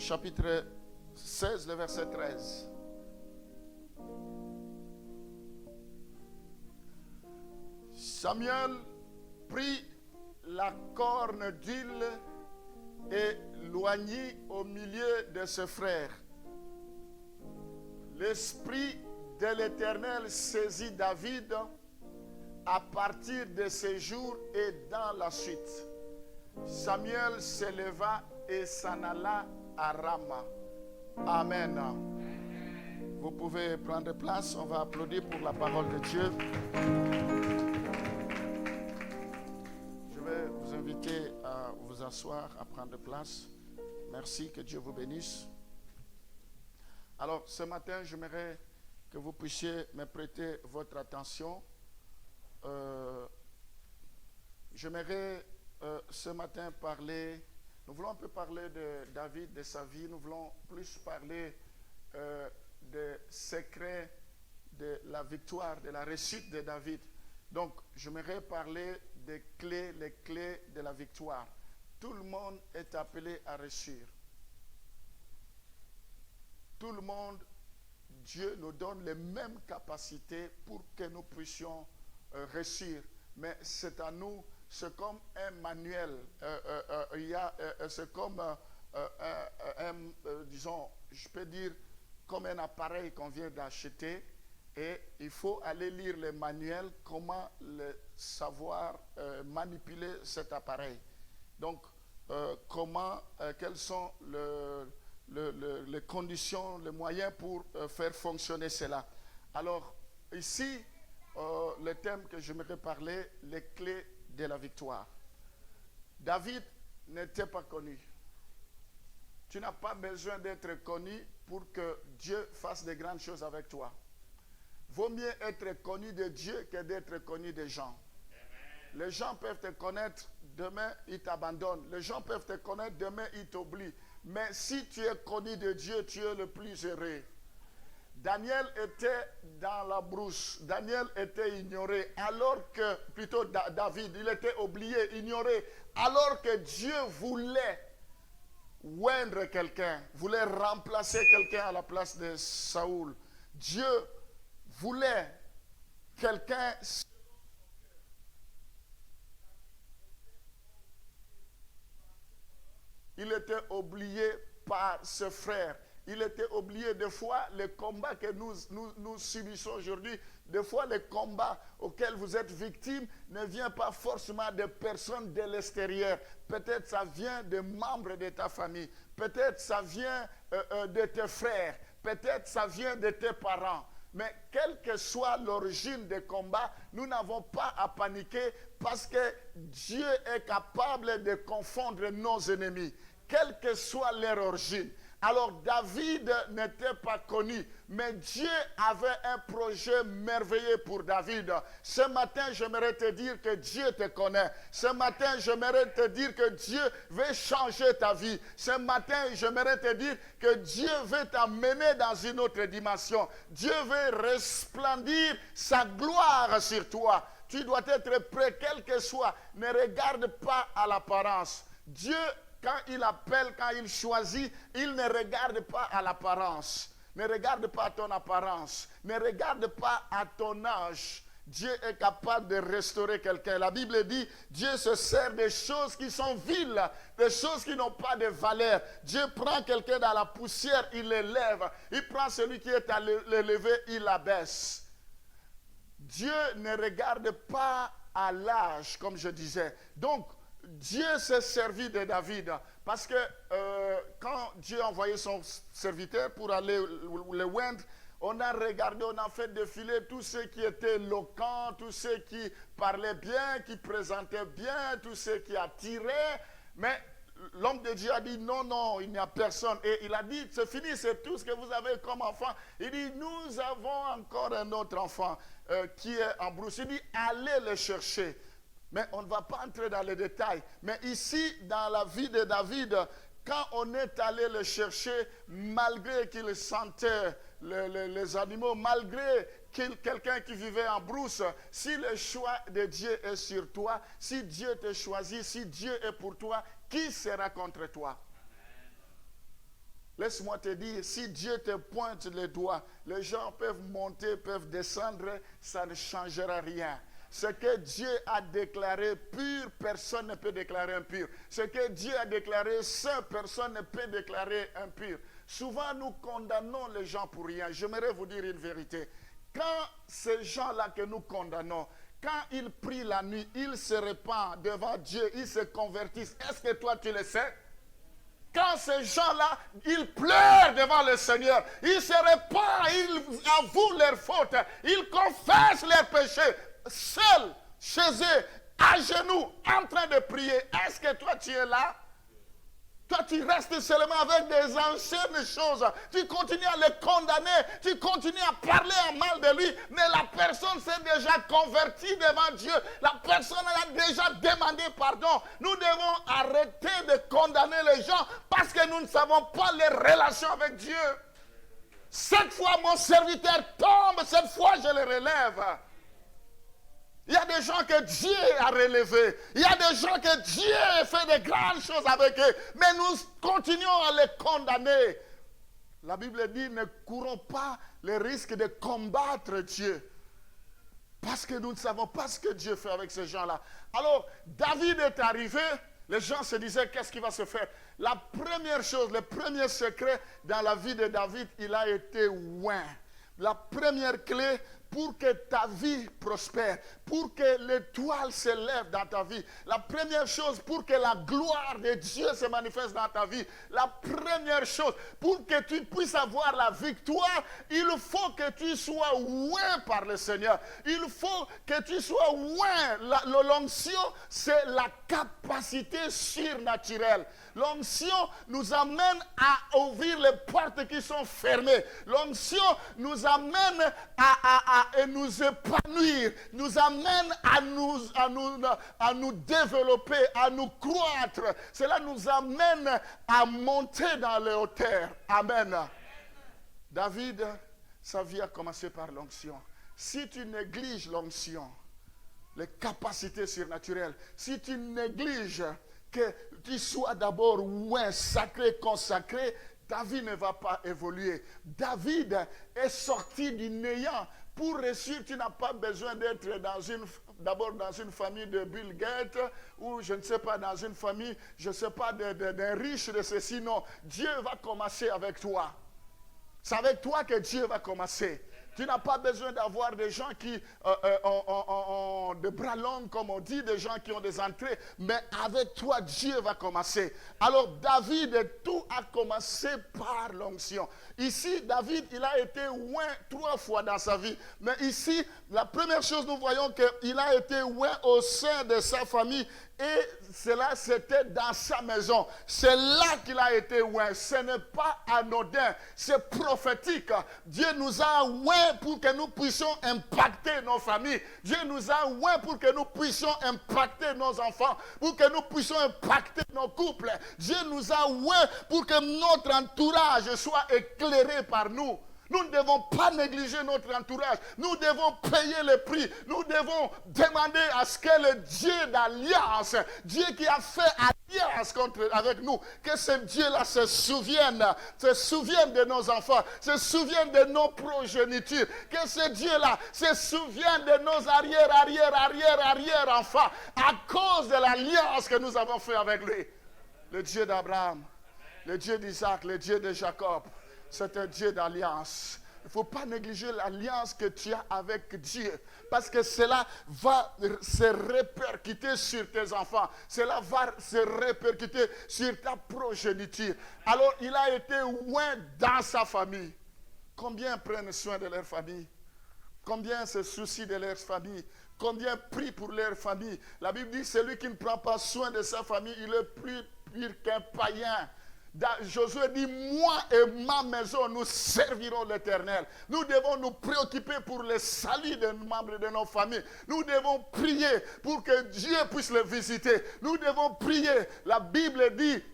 chapitre 16, le verset 13. Samuel prit la corne d'huile et l'oignit au milieu de ses frères. L'Esprit de l'Éternel saisit David à partir de ces jours et dans la suite. Samuel se leva et s'en alla à Rama. Amen. Vous pouvez prendre place, on va applaudir pour la parole de Dieu. Je vais vous inviter à vous asseoir, à prendre place. Merci, que Dieu vous bénisse. Alors, ce matin, j'aimerais que vous puissiez me prêter votre attention. J'aimerais ce matin parler, nous voulons un peu parler de David, de sa vie. Nous voulons plus parler des secrets de la victoire, de la réussite de David. Donc, j'aimerais parler des clés, les clés de la victoire. Tout le monde est appelé à réussir. Tout le monde, Dieu nous donne les mêmes capacités pour que nous puissions réussir. Mais c'est à nous, c'est comme un manuel. C'est comme, disons, je peux dire, comme un appareil qu'on vient d'acheter. Et il faut aller lire le manuel, comment savoir manipuler cet appareil. Donc, quelles sont les conditions, les moyens pour faire fonctionner cela. Alors, ici, le thème que j'aimerais parler, les clés de la victoire. David n'était pas connu. Tu n'as pas besoin d'être connu pour que Dieu fasse de grandes choses avec toi. Vaut mieux être connu de Dieu que d'être connu des gens. Les gens peuvent te connaître, demain ils t'abandonnent. Les gens peuvent te connaître, demain ils t'oublient. Mais si tu es connu de Dieu, tu es le plus heureux. Daniel était dans la brousse. Daniel était ignoré. Alors que, plutôt David, il était oublié, ignoré. Alors que Dieu voulait oindre quelqu'un, voulait remplacer quelqu'un à la place de Saoul. Dieu voulait quelqu'un. Il était oublié par ses frères. Il était oublié. Des fois, les combats que nous subissons aujourd'hui, des fois, les combats auxquels vous êtes victimes ne viennent pas forcément de personnes de l'extérieur. Peut-être ça vient de membres de ta famille. Peut-être ça vient de tes frères. Peut-être ça vient de tes parents. Mais quelle que soit l'origine des combats, nous n'avons pas à paniquer parce que Dieu est capable de confondre nos ennemis, quelle que soit leur origine. Alors David n'était pas connu, mais Dieu avait un projet merveilleux pour David. Ce matin, j'aimerais te dire que Dieu te connaît. Ce matin, j'aimerais te dire que Dieu veut changer ta vie. Ce matin, j'aimerais te dire que Dieu veut t'amener dans une autre dimension. Dieu veut resplendir sa gloire sur toi. Tu dois être prêt, quel que soit. Ne regarde pas à l'apparence. Dieu, quand il appelle, quand il choisit, il ne regarde pas à l'apparence. Ne regarde pas à ton apparence. Ne regarde pas à ton âge. Dieu est capable de restaurer quelqu'un. La Bible dit, Dieu se sert des choses qui sont viles, des choses qui n'ont pas de valeur. Dieu prend quelqu'un dans la poussière, il l'élève. Il prend celui qui est à l'élever, il l'abaisse. Dieu ne regarde pas à l'âge, comme je disais. Donc, Dieu s'est servi de David parce que quand Dieu a envoyé son serviteur pour aller le oindre, on a regardé, on a fait défiler tous ceux qui étaient éloquents, tous ceux qui parlaient bien, qui présentaient bien, tous ceux qui attiraient. Mais l'homme de Dieu a dit non, non, il n'y a personne. Et il a dit, c'est fini, c'est tout ce que vous avez comme enfant. Il dit, nous avons encore un autre enfant qui est en brousse. Il dit, allez le chercher. Mais on ne va pas entrer dans les détails. Mais ici, dans la vie de David, quand on est allé le chercher, malgré qu'il sentait les animaux, malgré quelqu'un qui vivait en brousse, si le choix de Dieu est sur toi, si Dieu te choisit, si Dieu est pour toi, qui sera contre toi? Laisse-moi te dire, si Dieu te pointe les doigts, les gens peuvent monter, peuvent descendre, ça ne changera rien. Ce que Dieu a déclaré pur, personne ne peut déclarer impur. Ce que Dieu a déclaré saint, personne ne peut déclarer impur. Souvent, nous condamnons les gens pour rien. J'aimerais vous dire une vérité. Quand ces gens-là que nous condamnons, quand ils prient la nuit, ils se répandent devant Dieu, ils se convertissent. Est-ce que toi, tu le sais? Quand ces gens-là, ils pleurent devant le Seigneur, ils se répandent, ils avouent leurs fautes, ils confessent leurs péchés, seuls, chez eux, à genoux, en train de prier. Est-ce que toi, tu es là? Toi, tu restes seulement avec des anciennes choses. Tu continues à le condamner. Tu continues à parler en mal de lui. Mais la personne s'est déjà convertie devant Dieu. La personne a déjà demandé pardon. Nous devons arrêter de condamner les gens parce que nous ne savons pas les relations avec Dieu. Cette fois, mon serviteur tombe. Cette fois, je le relève. Il y a des gens que Dieu a relevés. Il y a des gens que Dieu a fait de grandes choses avec eux. Mais nous continuons à les condamner. La Bible dit, ne courons pas le risque de combattre Dieu. Parce que nous ne savons pas ce que Dieu fait avec ces gens-là. Alors, David est arrivé. Les gens se disaient, qu'est-ce qui va se faire? La première chose, le premier secret dans la vie de David, il a été oint. La première clé pour que ta vie prospère, pour que l'étoile se lève dans ta vie, la première chose pour que la gloire de Dieu se manifeste dans ta vie, la première chose pour que tu puisses avoir la victoire, il faut que tu sois oint par le Seigneur. Il faut que tu sois oint. L'onction, c'est la capacité surnaturelle. L'onction nous amène à ouvrir les portes qui sont fermées. L'onction nous amène à nous épanouir, nous amène à nous développer, à nous croître. Cela nous amène à monter dans les hauteurs. Amen. David, sa vie a commencé par l'onction. Si tu négliges l'onction, les capacités surnaturelles, si tu négliges que tu sois d'abord oint, sacré, consacré, ta vie ne va pas évoluer. David est sorti du néant. Pour réussir, tu n'as pas besoin d'être d'abord dans une famille de Bill Gates ou je ne sais pas, dans une famille, je ne sais pas, d'un riche de ceci. Non, Dieu va commencer avec toi. C'est avec toi que Dieu va commencer. Tu n'as pas besoin d'avoir des gens qui ont des bras longs, comme on dit, des gens qui ont des entrées. Mais avec toi, Dieu va commencer. Alors, David, tout a commencé par l'onction. Ici, David, il a été oint 3 fois dans sa vie. Mais ici, la première chose, nous voyons qu'il a été oint au sein de sa famille. Et cela, c'était dans sa maison. C'est là qu'il a été oint. Ce n'est pas anodin. C'est prophétique. Dieu nous a oint pour que nous puissions impacter nos familles. Dieu nous a oint pour que nous puissions impacter nos enfants. Pour que nous puissions impacter nos couples. Dieu nous a oint pour que notre entourage soit éclairé par nous. Nous ne devons pas négliger notre entourage. Nous devons payer le prix. Nous devons demander à ce que le Dieu d'alliance, Dieu qui a fait alliance avec nous, que ce Dieu-là se souvienne de nos enfants, se souvienne de nos progénitures, que ce Dieu-là se souvienne de nos arrière-enfants à cause de l'alliance que nous avons fait avec lui. Le Dieu d'Abraham, le Dieu d'Isaac, le Dieu de Jacob. C'est un Dieu d'alliance. Il ne faut pas négliger l'alliance que tu as avec Dieu. Parce que cela va se répercuter sur tes enfants. Cela va se répercuter sur ta progéniture. Alors, il a été oint dans sa famille. Combien prennent soin de leur famille? Combien se soucient de leur famille? Combien prient pour leur famille? La Bible dit, celui qui ne prend pas soin de sa famille, il est plus pire qu'un païen. Josué dit, moi et ma maison, nous servirons l'Éternel. Nous devons nous préoccuper pour le salut des membres de nos familles. Nous devons prier pour que Dieu puisse les visiter. Nous devons prier. La Bible dit,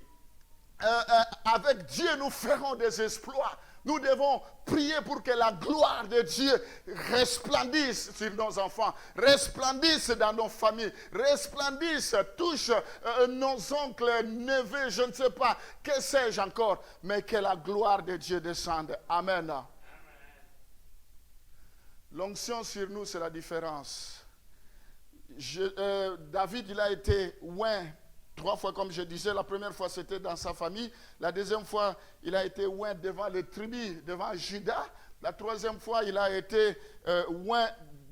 avec Dieu, nous ferons des exploits. Nous devons prier pour que la gloire de Dieu resplendisse sur nos enfants, resplendisse dans nos familles, resplendisse, touche nos oncles, neveux, je ne sais pas, que sais-je encore, mais que la gloire de Dieu descende. Amen. Amen. L'onction sur nous, c'est la différence. David, il a été oint 3 fois, comme je disais. La première fois, c'était dans sa famille. La deuxième fois, il a été oint devant les tribus, devant Juda. La troisième fois, il a été oint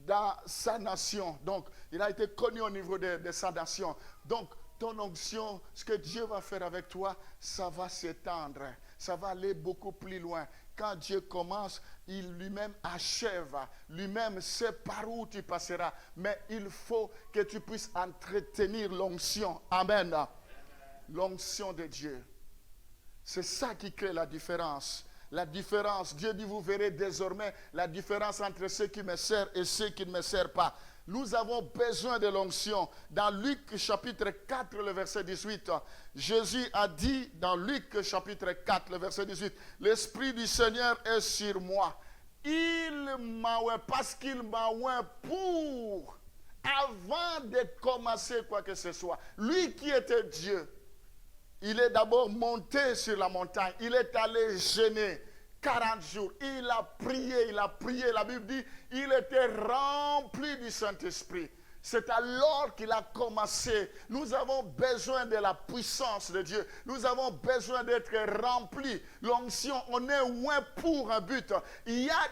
dans sa nation. Donc, il a été connu au niveau de sa nation. Donc, ton onction, ce que Dieu va faire avec toi, ça va s'étendre. Ça va aller beaucoup plus loin. Quand Dieu commence, il lui-même achève. Lui-même sait par où tu passeras. Mais il faut que tu puisses entretenir l'onction. Amen. L'onction de Dieu. C'est ça qui crée la différence. La différence, Dieu dit, vous verrez désormais la différence entre ceux qui me servent et ceux qui ne me servent pas. Nous avons besoin de l'onction. Dans Luc chapitre 4, le verset 18, Jésus a dit dans Luc chapitre 4, le verset 18, « L'Esprit du Seigneur est sur moi. Il m'a oint parce qu'il m'a oint pour, avant de commencer quoi que ce soit. » Lui qui était Dieu, il est d'abord monté sur la montagne. Il est allé jeûner 40 jours. Il a prié, il a prié. La Bible dit, il était rempli du Saint-Esprit. C'est alors qu'il a commencé. Nous avons besoin de la puissance de Dieu. Nous avons besoin d'être remplis. L'onction, on est loin pour un but. Il y a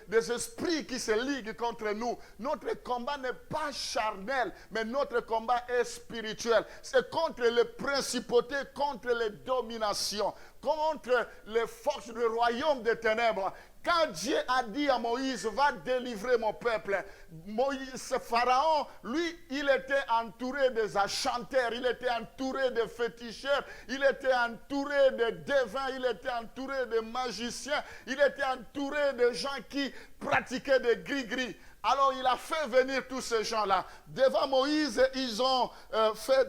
des esprits qui se liguent contre nous. Notre combat n'est pas charnel, mais notre combat est spirituel. C'est contre les principautés, contre les dominations, contre les forces du royaume des ténèbres. Quand Dieu a dit à Moïse, va délivrer mon peuple, Moïse, Pharaon, lui, il était entouré des enchanteurs, il était entouré de féticheurs, il était entouré de devins, il était entouré de magiciens, il était entouré de gens qui pratiquaient des gris-gris. Alors il a fait venir tous ces gens-là. Devant Moïse, ils ont fait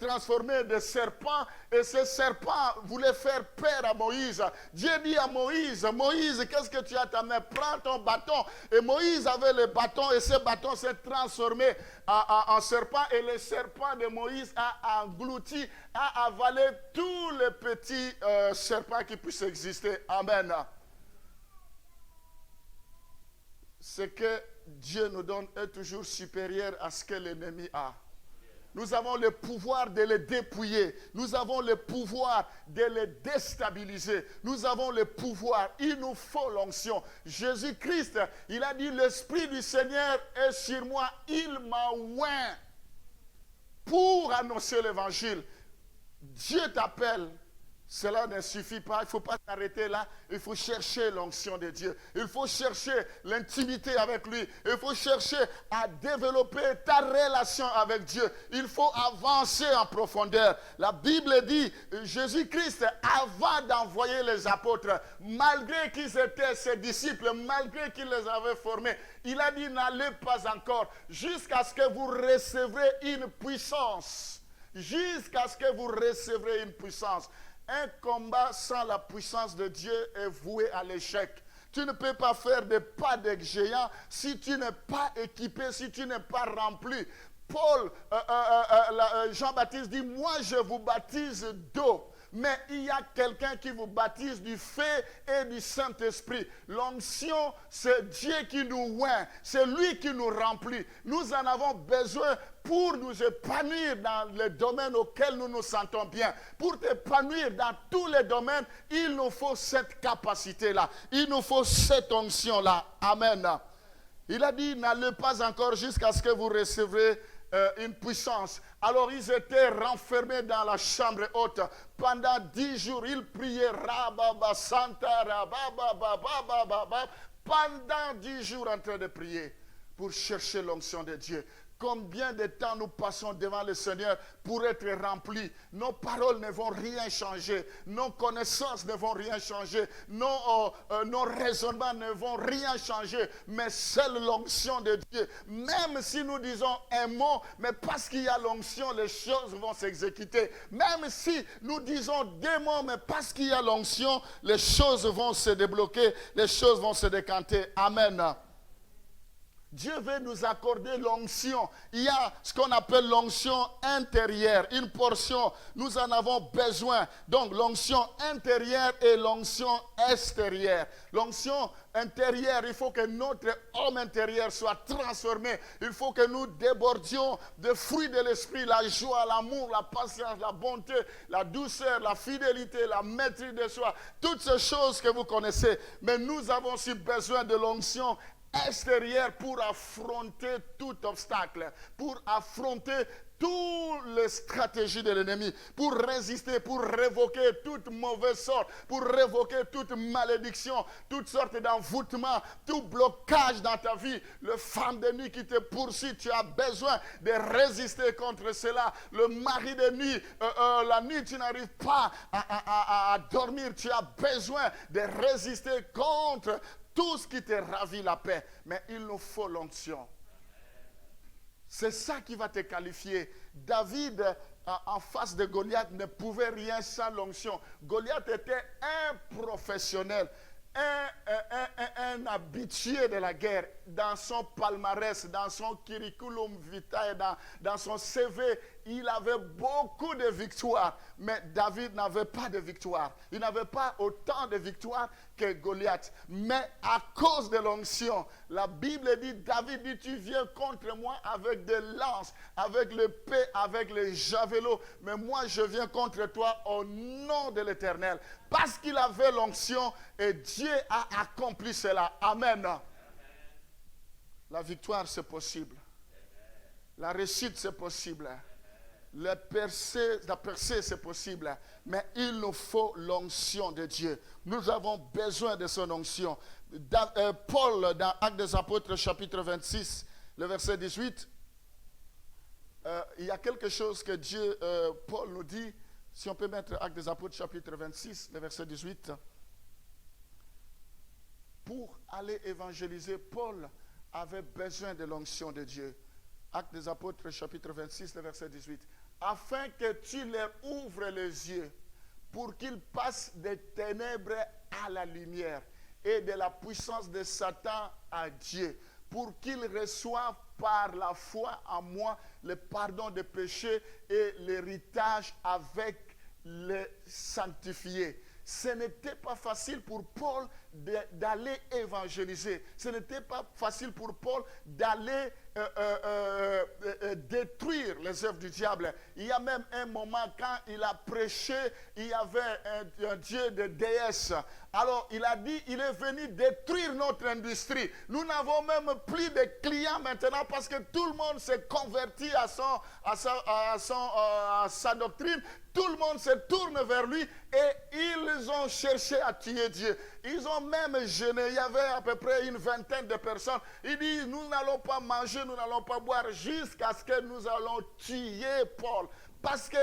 transformer des serpents. Et ces serpents voulaient faire peur à Moïse. Dieu dit à Moïse, Moïse, qu'est-ce que tu as ta main? Prends ton bâton. Et Moïse avait le bâton et ce bâton s'est transformé en serpent. Et le serpent de Moïse a englouti, a avalé tous les petits serpents qui puissent exister. Amen. Ce que Dieu nous donne est toujours supérieur à ce que l'ennemi a. Nous avons le pouvoir de les dépouiller. Nous avons le pouvoir de les déstabiliser. Nous avons le pouvoir. Il nous faut l'onction. Jésus-Christ, il a dit, l'Esprit du Seigneur est sur moi. Il m'a oint pour annoncer l'Évangile. Dieu t'appelle. Cela ne suffit pas, il ne faut pas s'arrêter là, il faut chercher l'onction de Dieu, il faut chercher l'intimité avec lui, il faut chercher à développer ta relation avec Dieu, il faut avancer en profondeur. La Bible dit, Jésus-Christ, avant d'envoyer les apôtres, malgré qu'ils étaient ses disciples, malgré qu'il les avait formés, il a dit, n'allez pas encore, jusqu'à ce que vous recevrez une puissance, jusqu'à ce que vous recevrez une puissance. Un combat sans la puissance de Dieu est voué à l'échec. Tu ne peux pas faire des pas de géant si tu n'es pas équipé, si tu n'es pas rempli. Jean-Baptiste dit, moi je vous baptise d'eau. Mais il y a quelqu'un qui vous baptise du feu et du Saint-Esprit. L'onction, c'est Dieu qui nous oint. C'est lui qui nous remplit. Nous en avons besoin pour nous épanouir dans les domaines auxquels nous nous sentons bien. Pour t'épanouir dans tous les domaines, il nous faut cette capacité-là. Il nous faut cette onction-là. Amen. Il a dit, n'allez pas encore jusqu'à ce que vous recevrez une puissance. Alors ils étaient renfermés dans la chambre haute. Pendant 10 jours, ils priaient. Pendant 10 jours en train de prier pour chercher l'onction de Dieu. Combien de temps nous passons devant le Seigneur pour être remplis? Nos paroles ne vont rien changer. Nos connaissances ne vont rien changer. Nos raisonnements ne vont rien changer. Mais seule l'onction de Dieu. Même si nous disons un mot, mais parce qu'il y a l'onction, les choses vont s'exécuter. Même si nous disons des mots, mais parce qu'il y a l'onction, les choses vont se débloquer. Les choses vont se décanter. Amen. Dieu veut nous accorder l'onction. Il y a ce qu'on appelle l'onction intérieure, une portion. Nous en avons besoin. Donc l'onction intérieure et l'onction extérieure. L'onction intérieure, il faut que notre homme intérieur soit transformé. Il faut que nous débordions de fruits de l'esprit, la joie, l'amour, la patience, la bonté, la douceur, la fidélité, la maîtrise de soi. Toutes ces choses que vous connaissez. Mais nous avons aussi besoin de l'onction extérieur pour affronter tout obstacle, pour affronter toutes les stratégies de l'ennemi, pour résister, pour révoquer toute mauvaise sorte, pour révoquer toute malédiction, toutes sortes d'envoûtements, tout blocage dans ta vie, le femme de nuit qui te poursuit, tu as besoin de résister contre cela. Le mari de nuit, la nuit tu n'arrives pas à dormir, tu as besoin de résister contre tout ce qui te ravit la paix. Mais il nous faut l'onction. C'est ça qui va te qualifier. David, en face de Goliath, ne pouvait rien sans l'onction. Goliath était un professionnel, un habitué de la guerre. Dans son palmarès, dans son curriculum vitae, dans son CV, il avait beaucoup de victoires. Mais David n'avait pas de victoire. Il n'avait pas autant de victoires que Goliath. Mais à cause de l'onction, la Bible dit, David dit, tu viens contre moi avec des lances, avec l'épée, avec les javelots. Mais moi, je viens contre toi au nom de l'Éternel. Parce qu'il avait l'onction et Dieu a accompli cela. Amen. La victoire, c'est possible. La réussite, c'est possible. La percée, c'est possible. Mais il nous faut l'onction de Dieu. Nous avons besoin de son onction. Paul, dans Actes des Apôtres, chapitre 26, le verset 18, il y a quelque chose que Paul nous dit. Si on peut mettre Actes des Apôtres, chapitre 26, le verset 18. Pour aller évangéliser, Paul avait besoin de l'onction de Dieu. Actes des Apôtres, chapitre 26, le verset 18. Afin que tu leur ouvres les yeux, pour qu'ils passent des ténèbres à la lumière et de la puissance de Satan à Dieu, pour qu'ils reçoivent par la foi en moi le pardon des péchés et l'héritage avec les sanctifiés. Ce n'était pas facile pour Paul d'aller évangéliser. Ce n'était pas facile pour Paul d'aller détruire les œuvres du diable. Il y a même un moment quand il a prêché, il y avait un dieu de déesse. Alors il a dit, il est venu détruire notre industrie. Nous n'avons même plus de clients maintenant parce que tout le monde s'est converti à sa doctrine. Tout le monde se tourne vers lui et ils ont cherché à tuer Dieu. Ils ont même jeûné. Il y avait à peu près une vingtaine de personnes. Ils disent, nous n'allons pas manger, nous n'allons pas boire jusqu'à ce que nous allons tuer Paul. Parce que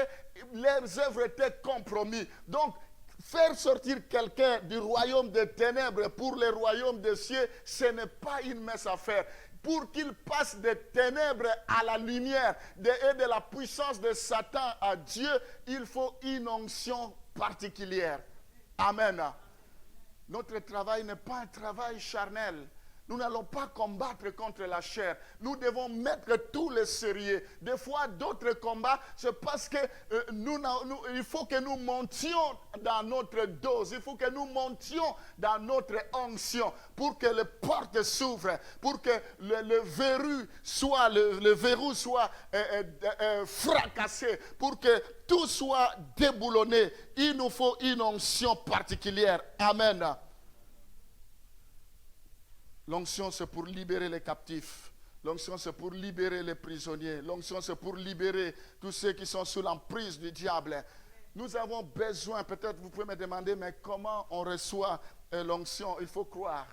leurs œuvres étaient compromises. Donc, faire sortir quelqu'un du royaume des ténèbres pour le royaume des cieux, ce n'est pas une mince affaire. Pour qu'il passe des ténèbres à la lumière et de la puissance de Satan à Dieu, il faut une onction particulière. Amen. Notre travail n'est pas un travail charnel. Nous n'allons pas combattre contre la chair. Nous devons mettre tout le sérieux. Des fois, d'autres combats, c'est parce que il faut que nous montions dans notre dose. Il faut que nous montions dans notre onction pour que les portes s'ouvrent, pour que le verrou soit fracassé, pour que tout soit déboulonné. Il nous faut une onction particulière. Amen. L'onction, c'est pour libérer les captifs. L'onction, c'est pour libérer les prisonniers. L'onction, c'est pour libérer tous ceux qui sont sous l'emprise du diable. Nous avons besoin, peut-être vous pouvez me demander, mais comment on reçoit l'onction? Il faut croire.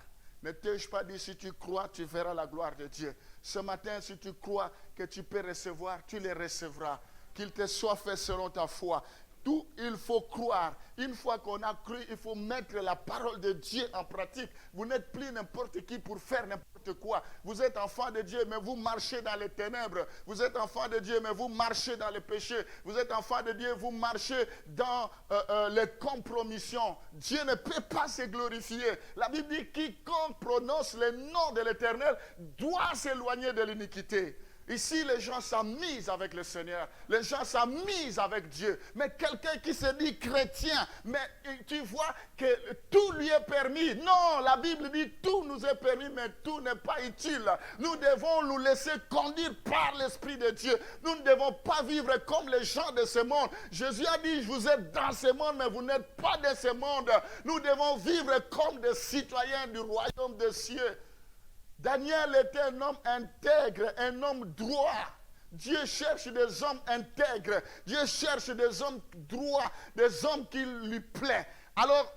Ne t'ai-je pas dit, si tu crois, tu verras la gloire de Dieu. Ce matin, si tu crois que tu peux recevoir, tu les recevras. Qu'il te soit fait selon ta foi. Tout, il faut croire. Une fois qu'on a cru, il faut mettre la parole de Dieu en pratique. Vous n'êtes plus n'importe qui pour faire n'importe quoi. Vous êtes enfant de Dieu, mais vous marchez dans les ténèbres. Vous êtes enfant de Dieu, mais vous marchez dans les péchés. Vous êtes enfant de Dieu, vous marchez dans les compromissions. Dieu ne peut pas se glorifier. La Bible dit, quiconque prononce le nom de l'Éternel doit s'éloigner de l'iniquité. Ici, les gens s'amusent avec le Seigneur. Les gens s'amusent avec Dieu. Mais quelqu'un qui se dit chrétien, mais tu vois que tout lui est permis. Non, la Bible dit tout nous est permis, mais tout n'est pas utile. Nous devons nous laisser conduire par l'Esprit de Dieu. Nous ne devons pas vivre comme les gens de ce monde. Jésus a dit, vous êtes dans ce monde, mais vous n'êtes pas de ce monde. Nous devons vivre comme des citoyens du royaume des cieux. Daniel était un homme intègre, un homme droit. Dieu cherche des hommes intègres. Dieu cherche des hommes droits, des hommes qui lui plaisent. Alors,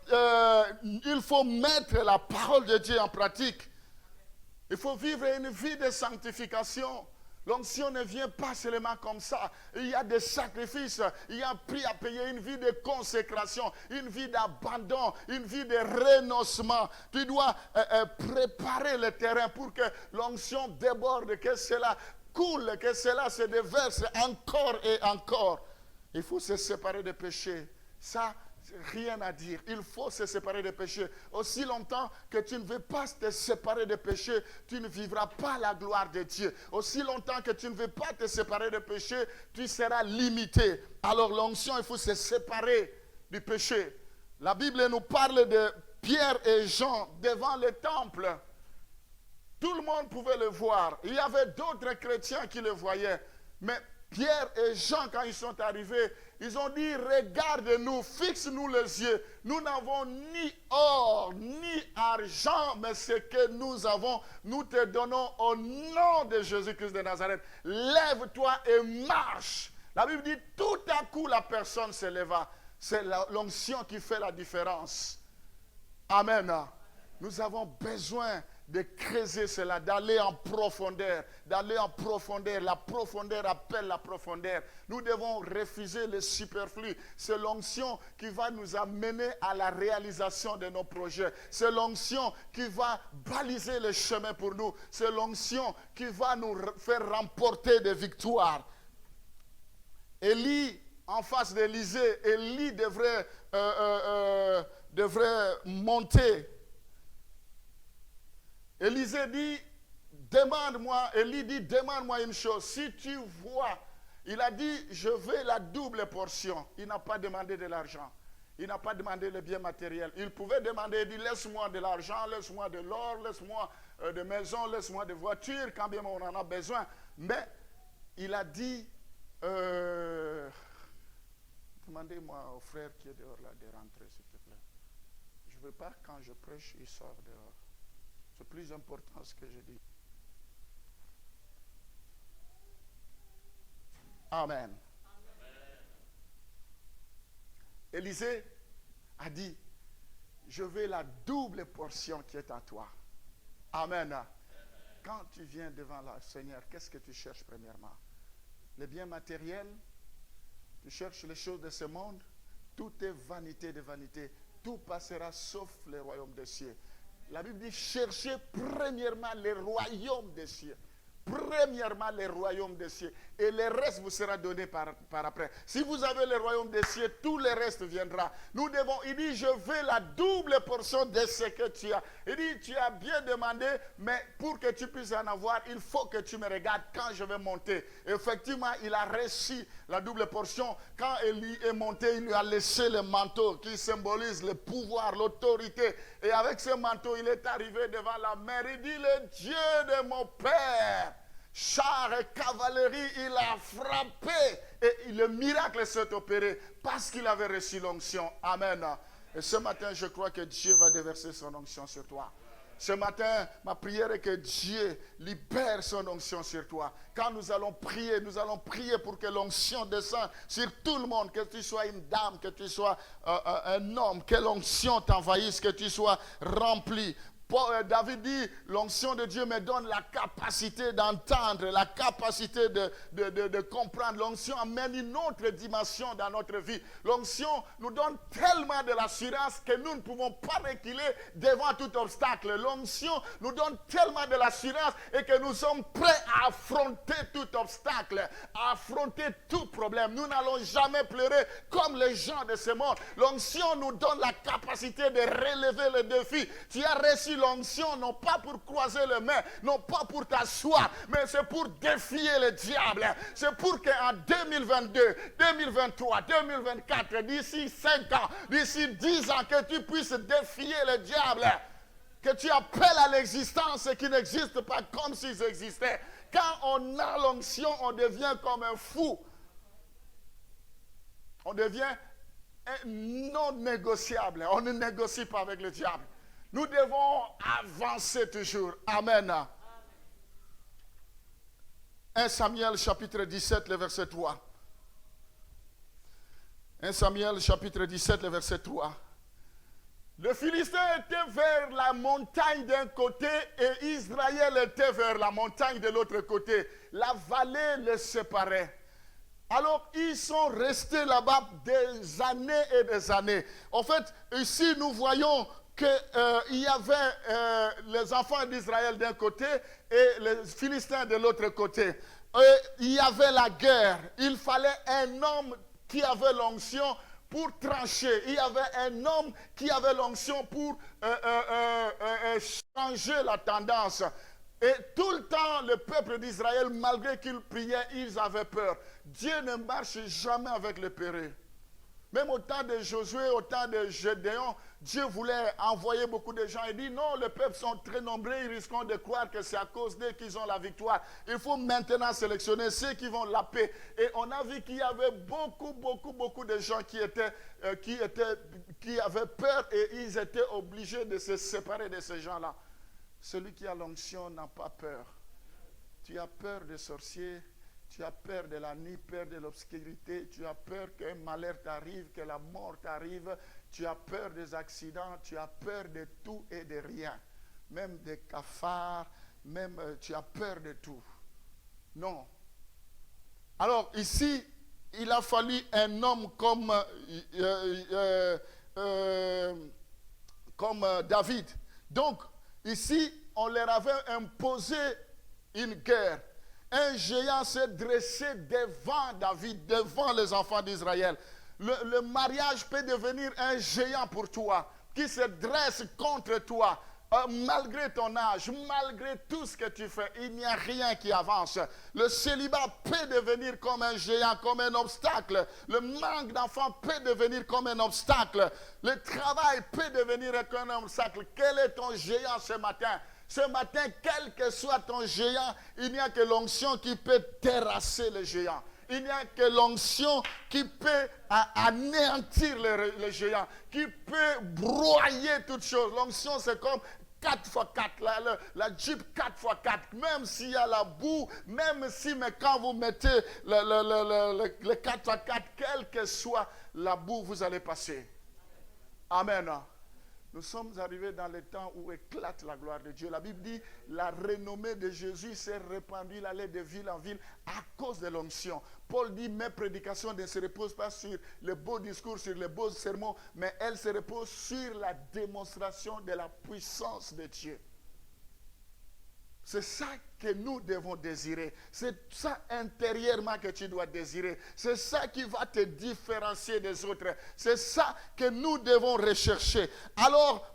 il faut mettre la parole de Dieu en pratique. Il faut vivre une vie de sanctification. L'onction ne vient pas seulement comme ça. Il y a des sacrifices, il y a un prix à payer, une vie de consécration, une vie d'abandon, une vie de renoncement. Tu dois préparer le terrain pour que l'onction déborde, que cela coule, que cela se déverse encore et encore. Il faut se séparer des péchés. Ça, rien à dire. Il faut se séparer des péchés. Aussi longtemps que tu ne veux pas te séparer des péchés, tu ne vivras pas la gloire de Dieu. Aussi longtemps que tu ne veux pas te séparer des péchés, tu seras limité. Alors l'onction, il faut se séparer du péché. La Bible nous parle de Pierre et Jean devant le temple. Tout le monde pouvait le voir. Il y avait d'autres chrétiens qui le voyaient. Mais Pierre et Jean, quand ils sont arrivés, ils ont dit, regarde-nous, fixe-nous les yeux. Nous n'avons ni or, ni argent, mais ce que nous avons, nous te donnons au nom de Jésus-Christ de Nazareth. Lève-toi et marche. La Bible dit, tout à coup, la personne se leva. C'est l'onction qui fait la différence. Amen. Nous avons besoin de creuser cela, d'aller en profondeur, La profondeur appelle la profondeur. Nous devons refuser le superflu. C'est l'onction qui va nous amener à la réalisation de nos projets. C'est l'onction qui va baliser le chemin pour nous. C'est l'onction qui va nous faire remporter des victoires. Élie, en face d'Élisée, Élie devrait monter. Élisée dit, Élie dit, demande-moi une chose. Si tu vois, il a dit, je veux la double portion. Il n'a pas demandé de l'argent. Il n'a pas demandé le bien matériel. Il pouvait demander, il dit, laisse-moi de l'argent, laisse-moi de l'or, laisse-moi de maison, laisse-moi de voiture, quand bien on en a besoin. Mais il a dit, demandez-moi au frère qui est dehors là de rentrer, s'il te plaît. Je ne veux pas, quand je prêche, il sort dehors. C'est plus important ce que je dis. Amen. Élisée a dit, je veux la double portion qui est à toi. Amen. Quand tu viens devant le Seigneur, qu'est-ce que tu cherches premièrement? Les biens matériels? Tu cherches les choses de ce monde? Tout est vanité de vanité. Tout passera sauf le royaume des cieux. La Bible dit, cherchez premièrement le royaume des cieux. Premièrement, le royaume des cieux. Et le reste vous sera donné par après. Si vous avez le royaume des cieux, tout le reste viendra. Nous devons, il dit, je veux la double portion de ce que tu as. Il dit, tu as bien demandé, mais pour que tu puisses en avoir, il faut que tu me regardes quand je vais monter. Effectivement, il a reçu la double portion. Quand Élie est monté, il lui a laissé le manteau qui symbolise le pouvoir, l'autorité. Et avec ce manteau, il est arrivé devant la mer. Il dit, le Dieu de mon Père, char et cavalerie, il a frappé. Et le miracle s'est opéré parce qu'il avait reçu l'onction. Amen. Et ce matin, je crois que Dieu va déverser son onction sur toi. Ce matin, ma prière est que Dieu libère son onction sur toi. Quand nous allons prier pour que l'onction descende sur tout le monde. Que tu sois une dame, que tu sois un homme, que l'onction t'envahisse, que tu sois rempli. David dit, l'onction de Dieu me donne la capacité d'entendre, la capacité de comprendre. L'onction amène une autre dimension dans notre vie. L'onction nous donne tellement de l'assurance que nous ne pouvons pas reculer devant tout obstacle. L'onction nous donne tellement de l'assurance et que nous sommes prêts à affronter tout obstacle, à affronter tout problème. Nous n'allons jamais pleurer comme les gens de ce monde. L'onction nous donne la capacité de relever le défi. Tu as reçu l'onction non pas pour croiser les mains, non pas pour t'asseoir, mais c'est pour défier le diable. C'est pour qu'en 2022, 2023, 2024, d'ici 5 ans, d'ici 10 ans, que tu puisses défier le diable. Que tu appelles à l'existence ce qui n'existe pas comme s'ils existaient. Quand on a l'onction, on devient comme un fou. On devient non négociable. On ne négocie pas avec le diable. Nous devons avancer toujours. Amen. 1 Samuel chapitre 17, le verset 3. 1 Samuel chapitre 17, le verset 3. Le Philistin était vers la montagne d'un côté et Israël était vers la montagne de l'autre côté. La vallée les séparait. Alors, ils sont restés là-bas des années et des années. En fait, ici, nous voyons qu'il y avait les enfants d'Israël d'un côté et les Philistins de l'autre côté. Et il y avait la guerre. Il fallait un homme qui avait l'onction pour trancher. Il y avait un homme qui avait l'onction pour changer la tendance. Et tout le temps, le peuple d'Israël, malgré qu'ils priaient, ils avaient peur. Dieu ne marche jamais avec les périls. Même au temps de Josué, au temps de Gédéon, Dieu voulait envoyer beaucoup de gens. Il dit non, les peuples sont très nombreux, ils risquent de croire que c'est à cause d'eux qu'ils ont la victoire. Il faut maintenant sélectionner ceux qui vont la paix. Et on a vu qu'il y avait beaucoup de gens qui avaient peur et ils étaient obligés de se séparer de ces gens-là. Celui qui a l'onction n'a pas peur. Tu as peur des sorciers. Tu as peur de la nuit, peur de l'obscurité, tu as peur qu'un malheur t'arrive, que la mort t'arrive, tu as peur des accidents, tu as peur de tout et de rien, même des cafards, même tu as peur de tout. Non. Alors ici, il a fallu un homme comme David. Donc ici, on leur avait imposé une guerre. Un géant s'est dressé devant David, devant les enfants d'Israël. Le mariage peut devenir un géant pour toi, qui se dresse contre toi. Malgré ton âge, malgré tout ce que tu fais, il n'y a rien qui avance. Le célibat peut devenir comme un géant, comme un obstacle. Le manque d'enfants peut devenir comme un obstacle. Le travail peut devenir comme un obstacle. Quel est ton géant ce matin? Ce matin, quel que soit ton géant, il n'y a que l'onction qui peut terrasser le géant. Il n'y a que l'onction qui peut anéantir le géant, qui peut broyer toutes choses. L'onction, c'est comme 4x4, la Jeep 4x4, même s'il y a la boue, même si, mais quand vous mettez le 4x4, quelle que soit la boue, vous allez passer. Amen. Nous sommes arrivés dans le temps où éclate la gloire de Dieu. La Bible dit, la renommée de Jésus s'est répandue, il allait de ville en ville à cause de l'onction. Paul dit, mes prédications ne se reposent pas sur les beaux discours, sur les beaux sermons, mais elles se reposent sur la démonstration de la puissance de Dieu. C'est ça que nous devons désirer. C'est ça intérieurement que tu dois désirer. C'est ça qui va te différencier des autres. C'est ça que nous devons rechercher. Alors,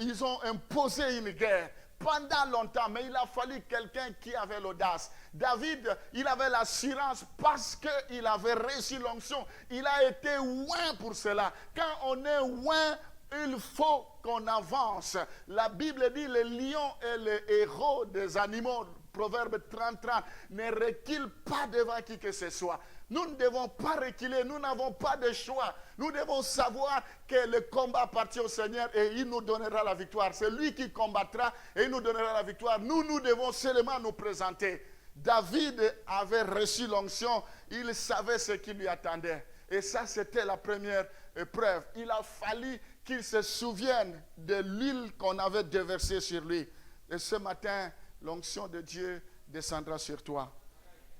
ils ont imposé une guerre pendant longtemps, mais il a fallu quelqu'un qui avait l'audace. David, il avait l'assurance parce qu'il avait reçu l'onction. Il a été oint pour cela. Quand on est oint, il faut qu'on avance. La Bible dit, le lion est le héros des animaux. Proverbe 30-30. Ne recule pas devant qui que ce soit. Nous ne devons pas reculer. Nous n'avons pas de choix. Nous devons savoir que le combat appartient au Seigneur et il nous donnera la victoire. C'est lui qui combattra et il nous donnera la victoire. Nous devons seulement nous présenter. David avait reçu l'onction. Il savait ce qui lui attendait. Et ça, c'était la première épreuve. Il a fallu qu'il se souvienne de l'huile qu'on avait déversée sur lui. Et ce matin, l'onction de Dieu descendra sur toi.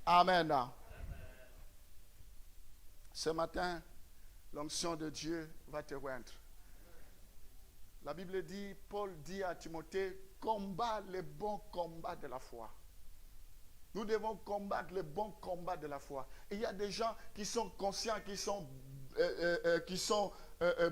Amen. Ce matin, l'onction de Dieu va te oindre. La Bible dit, Paul dit à Timothée, combat le bon combat de la foi. Nous devons combattre le bon combat de la foi. Et il y a des gens qui sont conscients, qui sont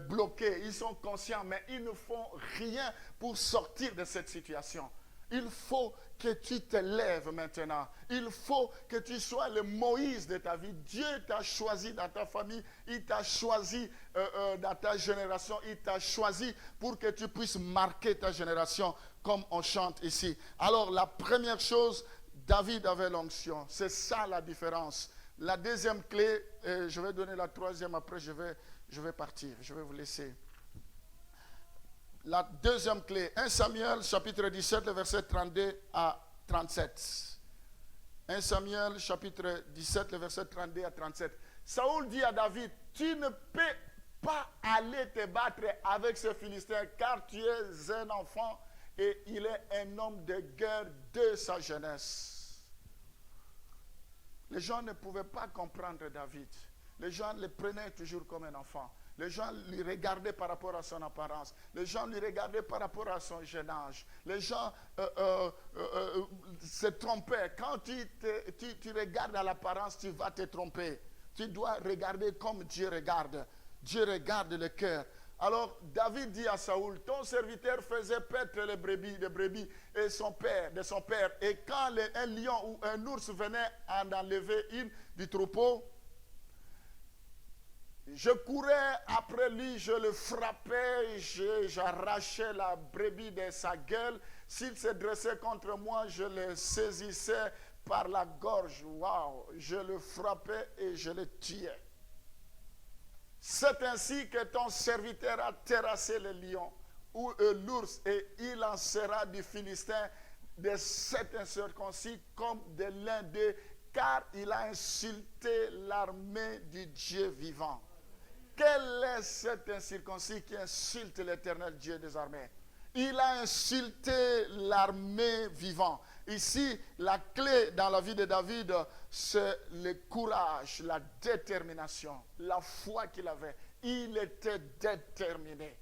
bloqués, ils sont conscients, mais ils ne font rien pour sortir de cette situation. Il faut que tu te lèves maintenant. Il faut que tu sois le Moïse de ta vie. Dieu t'a choisi dans ta famille. Il t'a choisi dans ta génération. Il t'a choisi pour que tu puisses marquer ta génération comme on chante ici. Alors la première chose, David avait l'onction. C'est ça la différence. La deuxième clé, je vais donner la troisième, après je vais partir. Je vais vous laisser. La deuxième clé, 1 Samuel chapitre 17, le verset 32 à 37. 1 Samuel chapitre 17, le verset 32 à 37. Saoul dit à David, tu ne peux pas aller te battre avec ce Philistin car tu es un enfant et il est un homme de guerre de sa jeunesse. Les gens ne pouvaient pas comprendre David. Les gens le prenaient toujours comme un enfant. Les gens lui regardaient par rapport à son apparence. Les gens lui regardaient par rapport à son jeune âge. Les gens se trompaient. Quand tu regardes à l'apparence, tu vas te tromper. Tu dois regarder comme Dieu regarde. Dieu regarde le cœur. Alors David dit à Saoul, ton serviteur faisait paître les brebis et de son père. Et quand un lion ou un ours venait en enlever une du troupeau, je courais après lui, je le frappais, j'arrachais la brebis de sa gueule. S'il se dressait contre moi, je le saisissais par la gorge. Waouh! Je le frappais et je le tuais. C'est ainsi que ton serviteur a terrassé le lion ou l'ours et il en sera du Philistin de cet incirconcis comme de l'un d'eux, car il a insulté l'armée du Dieu vivant. Quel est cet incirconcis qui insulte l'Éternel Dieu des armées? Il a insulté l'armée vivante. Ici, la clé dans la vie de David, c'est le courage, la détermination, la foi qu'il avait. Il était déterminé.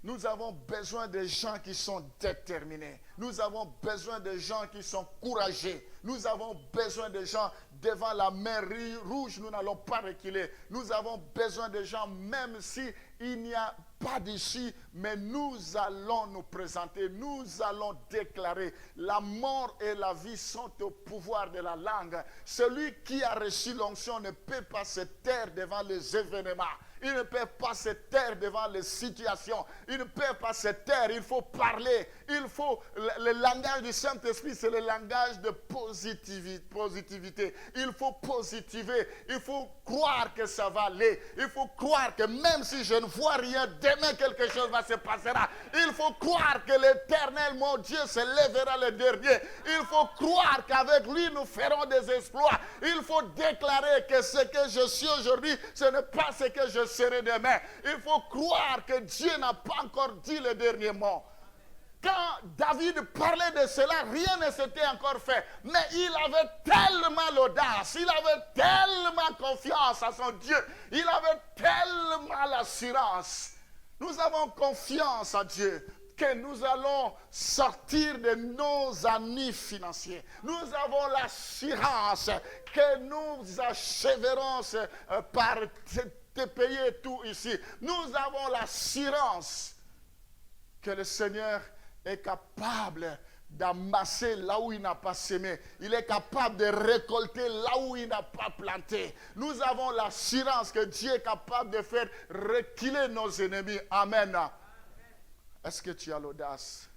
Nous avons besoin de gens qui sont déterminés. Nous avons besoin de gens qui sont courageux. Nous avons besoin de gens devant la mer rouge, nous n'allons pas reculer. Nous avons besoin de gens, même si il n'y a pas d'issue, mais nous allons nous présenter, nous allons déclarer. La mort et la vie sont au pouvoir de la langue. Celui qui a reçu l'onction ne peut pas se taire devant les événements. Il ne peut pas se taire devant les situations. Il ne peut pas se taire. Il faut parler. Il faut... Le langage du Saint-Esprit, c'est le langage de positivité. Il faut positiver. Il faut croire que ça va aller. Il faut croire que même si je ne vois rien, demain quelque chose va se passer. Il faut croire que l'Éternel, mon Dieu, se lèvera le dernier. Il faut croire qu'avec lui, nous ferons des exploits. Il faut déclarer que ce que je suis aujourd'hui, ce n'est pas ce que je serai demain. Il faut croire que Dieu n'a pas encore dit le dernier mot. Quand David parlait de cela, rien ne s'était encore fait. Mais il avait tellement l'audace, il avait tellement confiance à son Dieu, il avait tellement l'assurance. Nous avons confiance à Dieu que nous allons sortir de nos ennuis financiers. Nous avons l'assurance que nous achèverons par te payer tout ici. Nous avons l'assurance que le Seigneur est capable d'amasser là où il n'a pas semé. Il est capable de récolter là où il n'a pas planté. Nous avons l'assurance que Dieu est capable de faire reculer nos ennemis. Amen. Est-ce que tu as l'audace?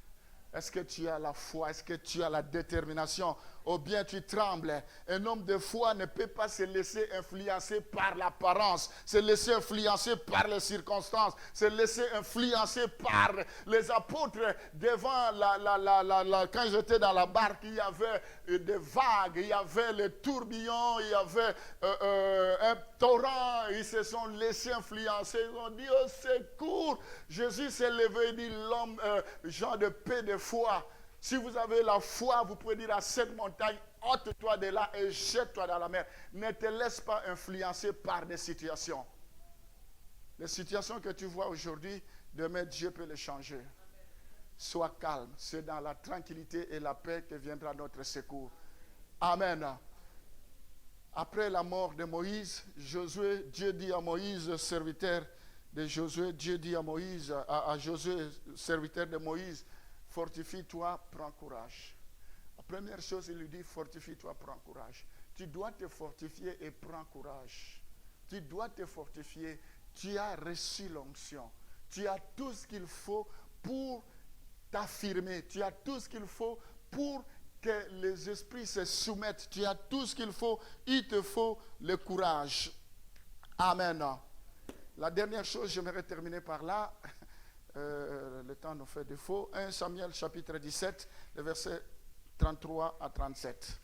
Est-ce que tu as la foi? Est-ce que tu as la détermination? ou bien tu trembles. Un homme de foi ne peut pas se laisser influencer par l'apparence, se laisser influencer par les circonstances, se laisser influencer par les apôtres. Devant quand j'étais dans la barque, il y avait des vagues, il y avait les tourbillons, il y avait un torrent. Ils se sont laissés influencer. Ils ont dit au secours. Jésus s'est levé et dit l'homme, gens de paix, de foi. Si vous avez la foi, vous pouvez dire à cette montagne, ôte-toi de là et jette-toi dans la mer. Ne te laisse pas influencer par des situations. Les situations que tu vois aujourd'hui, demain Dieu peut les changer. Sois calme. C'est dans la tranquillité et la paix que viendra notre secours. Amen. Après la mort de Moïse, Josué, Dieu dit à Moïse, serviteur de Josué, Dieu dit à Moïse, à Josué, serviteur de Moïse, fortifie-toi, prends courage. La première chose, il lui dit, fortifie-toi, prends courage. Tu dois te fortifier et prends courage. Tu dois te fortifier. Tu as reçu l'onction. Tu as tout ce qu'il faut pour t'affirmer. Tu as tout ce qu'il faut pour que les esprits se soumettent. Tu as tout ce qu'il faut. Il te faut le courage. Amen. La dernière chose, j'aimerais terminer par là. Le temps nous fait défaut. 1 Samuel chapitre 17, le verset 33 à 37.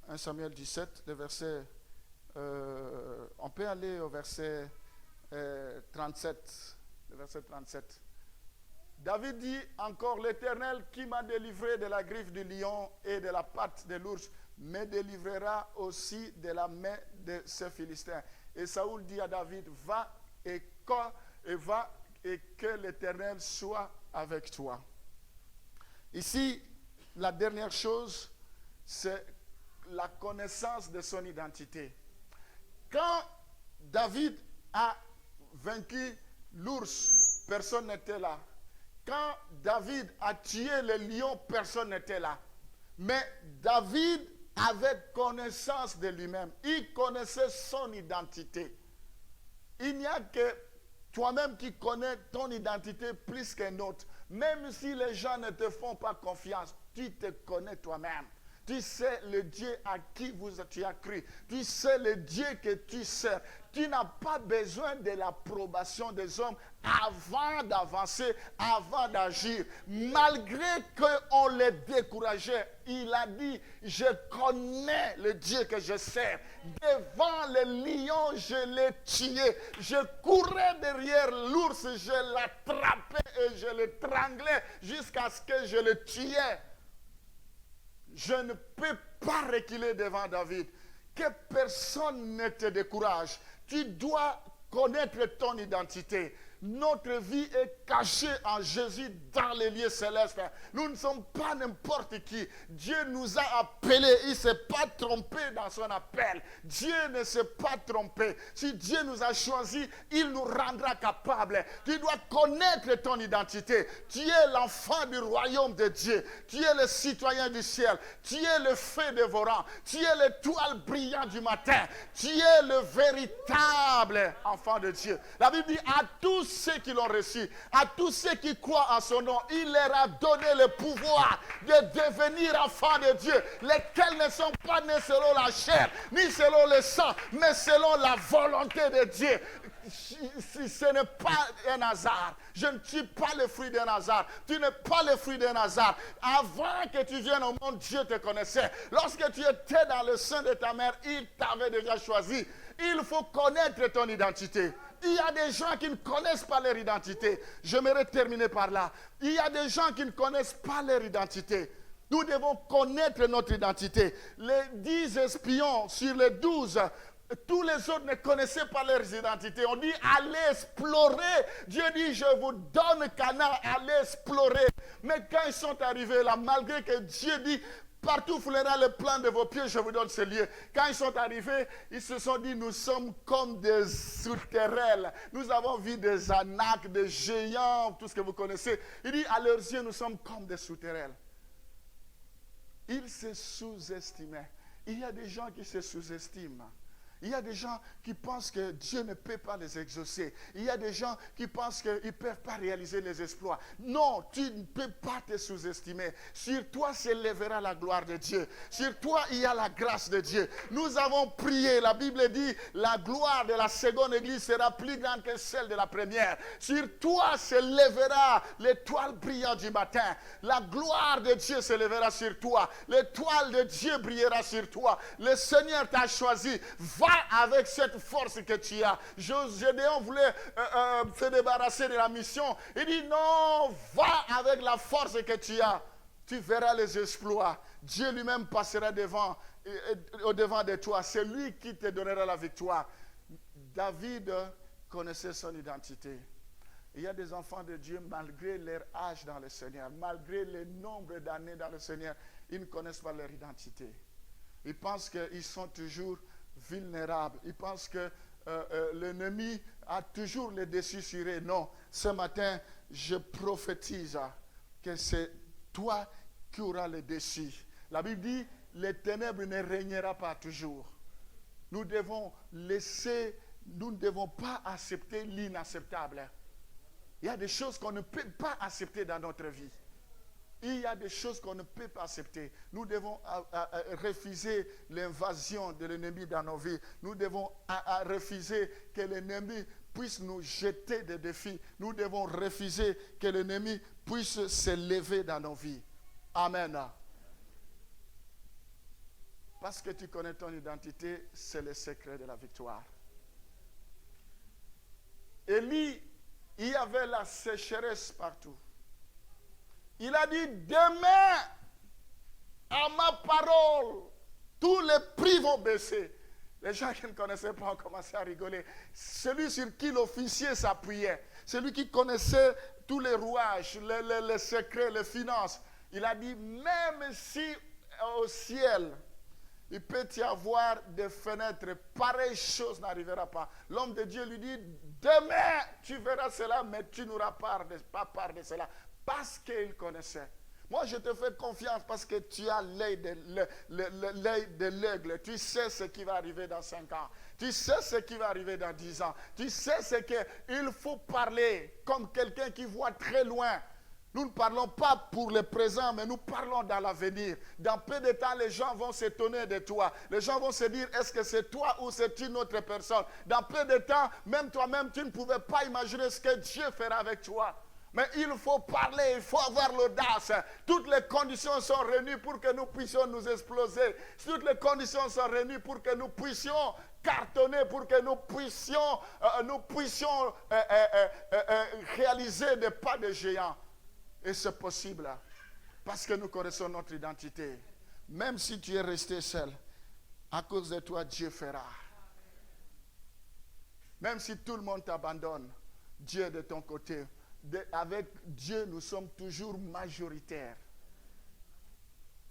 1 Samuel 17, le verset... on peut aller au verset 37. Le verset 37. David dit encore, l'Éternel qui m'a délivré de la griffe du lion et de la patte de l'ours, me délivrera aussi de la main de ces Philistins. Et Saoul dit à David, va et que l'Éternel soit avec toi. Ici, la dernière chose, c'est la connaissance de son identité. Quand David a vaincu l'ours, personne n'était là. Quand David a tué le lion, personne n'était là. Mais David avait connaissance de lui-même. Il connaissait son identité. Il n'y a que toi-même qui connais ton identité plus qu'un autre. Même si les gens ne te font pas confiance, tu te connais toi-même. Tu sais le Dieu à qui tu as cru. Tu sais le Dieu que tu sers. Tu n'as pas besoin de l'approbation des hommes avant d'avancer, avant d'agir. Malgré qu'on les décourageait, il a dit, je connais le Dieu que je sers. Devant les lions, je l'ai tué. Je courais derrière l'ours, je l'attrapais et je l'étranglais jusqu'à ce que je le tuais. Je ne peux pas reculer devant David. Que personne ne te décourage. Tu dois connaître ton identité. Notre vie est cachée en Jésus dans les lieux célestes. Nous ne sommes pas n'importe qui. Dieu nous a appelés. Il ne s'est pas trompé dans son appel. Dieu ne s'est pas trompé. Si Dieu nous a choisis, il nous rendra capables. Tu dois connaître ton identité. Tu es l'enfant du royaume de Dieu. Tu es le citoyen du ciel. Tu es le feu dévorant. Tu es l'étoile brillante du matin. Tu es le véritable enfant de Dieu. La Bible dit à tous ceux qui l'ont reçu, à tous ceux qui croient en son nom, il leur a donné le pouvoir de devenir enfants de Dieu, lesquels ne sont pas nés selon la chair, ni selon le sang, mais selon la volonté de Dieu. Ce n'est pas un hasard. Je ne tue pas le fruit d'un hasard. Tu n'es pas le fruit d'un hasard. Avant que tu viennes au monde, Dieu te connaissait. Lorsque tu étais dans le sein de ta mère, il t'avait déjà choisi. Il faut connaître ton identité. Il y a des gens qui ne connaissent pas leur identité. J'aimerais terminer par là. Il y a des gens qui ne connaissent pas leur identité. Nous devons connaître notre identité. Les 10 espions sur les 12, tous les autres ne connaissaient pas leurs identités. On dit, allez explorer. Dieu dit, je vous donne Canaan, allez explorer. Mais quand ils sont arrivés là, malgré que Dieu dit, partout foulera le plan de vos pieds, je vous donne ce lieu. Quand ils sont arrivés, ils se sont dit, nous sommes comme des sauterelles. Nous avons vu des anaques, des géants, tout ce que vous connaissez. Il dit, à leurs yeux, nous sommes comme des sauterelles. Ils se sous-estimaient. Il y a des gens qui se sous-estiment. Il y a des gens qui pensent que Dieu ne peut pas les exaucer. Il y a des gens qui pensent qu'ils ne peuvent pas réaliser les exploits. Non, tu ne peux pas te sous-estimer. Sur toi s'élèvera la gloire de Dieu. Sur toi, il y a la grâce de Dieu. Nous avons prié. La Bible dit, la gloire de la seconde église sera plus grande que celle de la première. Sur toi s'élèvera l'étoile brillante du matin. La gloire de Dieu s'élèvera sur toi. L'étoile de Dieu brillera sur toi. Le Seigneur t'a choisi. Va avec cette force que tu as. Gédéon voulait se débarrasser de la mission. Il dit non, va avec la force que tu as. Tu verras les exploits. Dieu lui-même passera au-devant de toi. C'est lui qui te donnera la victoire. David connaissait son identité. Il y a des enfants de Dieu, malgré leur âge dans le Seigneur, malgré le nombre d'années dans le Seigneur, ils ne connaissent pas leur identité. Ils pensent qu'ils sont toujours vulnérables. Ils pensent que l'ennemi a toujours le dessus sur eux. Non, ce matin, je prophétise que c'est toi qui auras le dessus. La Bible dit, les ténèbres ne régnera pas toujours. Nous devons nous ne devons pas accepter l'inacceptable. Il y a des choses qu'on ne peut pas accepter dans notre vie. Il y a des choses qu'on ne peut pas accepter. Nous devons refuser l'invasion de l'ennemi dans nos vies. Nous devons refuser que l'ennemi puisse nous jeter des défis. Nous devons refuser que l'ennemi puisse s'élever dans nos vies. Amen. Parce que tu connais ton identité, c'est le secret de la victoire. Élie, il y avait la sécheresse partout. Il a dit, demain, à ma parole, tous les prix vont baisser. Les gens qui ne connaissaient pas ont commencé à rigoler. Celui sur qui l'officier s'appuyait, celui qui connaissait tous les rouages, les secrets, les finances, il a dit, même si au ciel, il peut y avoir des fenêtres, pareille chose n'arrivera pas. L'homme de Dieu lui dit, demain, tu verras cela, mais tu n'auras pas part de cela. Parce qu'il connaissait. Moi, je te fais confiance parce que tu as l'œil de l'aigle. Tu sais ce qui va arriver dans 5 ans. Tu sais ce qui va arriver dans 10 ans. Tu sais ce qu'il faut parler comme quelqu'un qui voit très loin. Nous ne parlons pas pour le présent, mais nous parlons dans l'avenir. Dans peu de temps, les gens vont s'étonner de toi. Les gens vont se dire, est-ce que c'est toi ou c'est une autre personne? Dans peu de temps, même toi-même, tu ne pouvais pas imaginer ce que Dieu fera avec toi. Mais il faut parler, il faut avoir l'audace. Toutes les conditions sont réunies pour que nous puissions nous exploser. Toutes les conditions sont réunies pour que nous puissions cartonner, pour que nous puissions réaliser des pas de géants. Et c'est possible parce que nous connaissons notre identité. Même si tu es resté seul, à cause de toi, Dieu fera. Même si tout le monde t'abandonne, Dieu est de ton côté. Avec Dieu, nous sommes toujours majoritaires.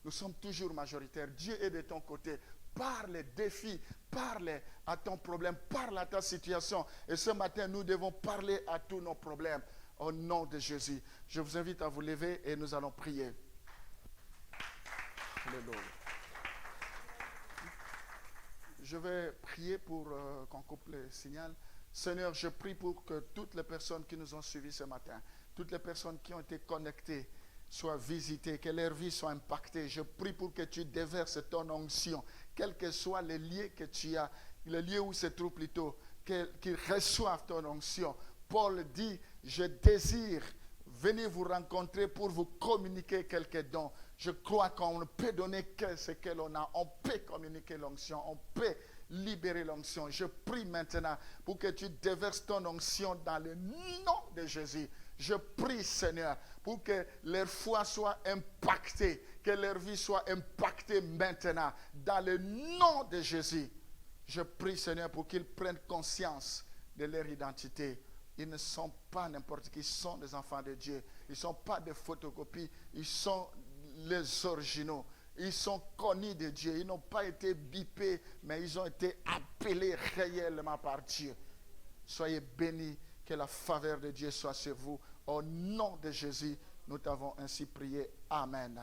Nous sommes toujours majoritaires. Dieu est de ton côté. Par les défis, parle à ton problème, parle à ta situation. Et ce matin, nous devons parler à tous nos problèmes. Au nom de Jésus. Je vous invite à vous lever et nous allons prier. Alléluia. Je vais prier pour qu'on coupe le signal. Seigneur, je prie pour que toutes les personnes qui nous ont suivis ce matin, toutes les personnes qui ont été connectées, soient visitées, que leur vie soit impactée. Je prie pour que tu déverses ton onction, quel que soit le lieu que tu as, le lieu où se trouve plutôt, qu'ils reçoivent ton onction. Paul dit, je désire venir vous rencontrer pour vous communiquer quelques dons. Je crois qu'on ne peut donner que ce que l'on a. On peut communiquer l'onction, on peut libérer l'onction. Je prie maintenant pour que tu déverses ton onction dans le nom de Jésus. Je prie, Seigneur, pour que leur foi soit impactée, que leur vie soit impactée maintenant, dans le nom de Jésus. Je prie, Seigneur, pour qu'ils prennent conscience de leur identité. Ils ne sont pas n'importe qui, ils sont des enfants de Dieu. Ils ne sont pas des photocopies, ils sont les originaux. Ils sont connus de Dieu. Ils n'ont pas été bipés, mais ils ont été appelés réellement par Dieu. Soyez bénis, que la faveur de Dieu soit sur vous. Au nom de Jésus, nous t'avons ainsi prié. Amen.